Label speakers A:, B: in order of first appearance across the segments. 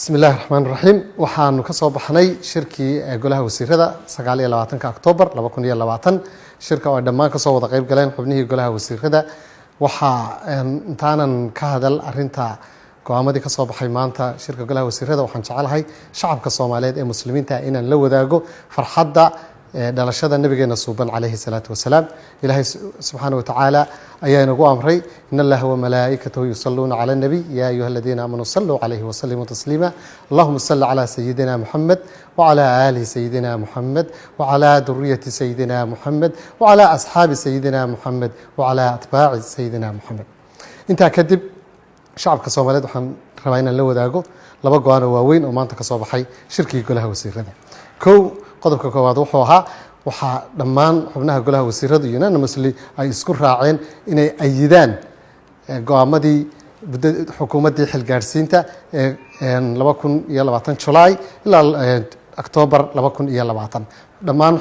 A: بسم الله الرحمن الرحيم waxaanu ka soo baxnay shirkii golaha wasiirada 29 October 2020 shirka oo dhammaan ka soo wada qayb galeen xubnihii golaha wasiirada waxa intaanan ka hadal arinta go'aamadii ka soo baxay maanta shirka golaha wasiirada waxaan jecelahay shacabka Soomaaliyeed ee muslimiinta inaan la wadaago farxadda dhalashada nabigeena suuban calayhi salaatu wasalaam ilaahay subhanahu wa ta'ala ayaa inagu amray inna allaha wa malaa'ikatahu yusalluna 'ala an-nabi ya ayyuhalladhina amanu sallu 'alayhi wa sallimu taslima allahumma salli 'ala sayyidina muhammad wa 'ala ali sayyidina muhammad wa 'ala dhurriyyati sayyidina muhammad wa 'ala ashabi sayyidina muhammad wa 'ala atba'i sayyidina muhammad inta kadib shacabka Soomaaliyeed waxaan rabaa inaan la wadaago laba go'aan oo waaweyn oo maanta ka soo baxay shirkii golaha wasiirada qodobka koowaad wuxuu ahaa waxa dhammaan xubnaha golaha wasiirada unanimously ay isku raaceen inay ayidaan go'aamadii xukuumadda xilgaarsiinta ee 2020 July ilaa October 2020 dhammaan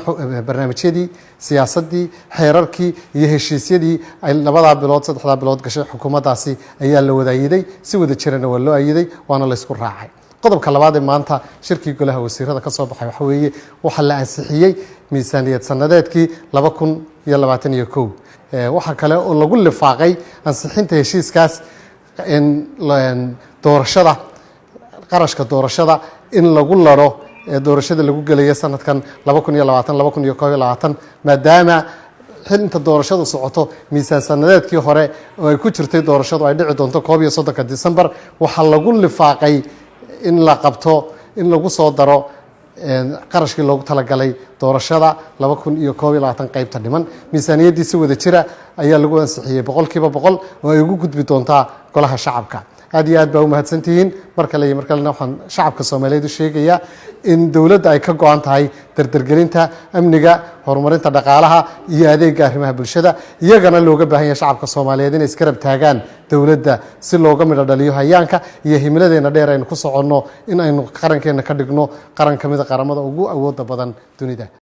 A: barnaamijyadii siyaasadii xeerarkii iyo heshiisyadii ay labada bilood saddexda bilood gashay xukuumaddaasi ayaa la wadaayiday si wada jirana waa loo ayiday waana la isku raacay qodobka labaad ee maanta shirkii golaha wasiirada ka soo baxay waxa weeye waxa la ansixiyay miisaaniyad sanadeedkii 2021 waxa kale oo lagu lifaaqay ansixinta heshiiskaas in doorashada qarashka doorashada in lagu laro doorashada lagu galayo sanadkan 2020 maadaama inta doorashadu socoto miisaan sanadeedkii hore oo ay ku jirtay doorashadu ay dhici doonto 31 December waxa lagu lifaaqay in la qabto in lagu soo daro qarashkii loogu talagalay doorashada 2021 qaybta dhiman miisaaniyadii si wada jira ayaa lagu ansixiyay 100% oo ay ugu gudbi doontaa golaha shacabka aad iyo aad baa u mahadsantihiin markale waxaan shacabka Soomaaliyeed u sheegayaa in dawladda ay ka go'an tahay dardargelinta amniga horumarinta dhaqaalaha iyo adeegga arrimaha bulshada iyagana looga baahan yahay shacabka Soomaaliyeed inay iskarab taagaan dawladda si looga midho dhaliyo hayaanka iyo himiladeena dheer aynu ku soconno in aynu qarankeena ka dhigno qaran kamid ah qaramada ugu awoodda badan dunida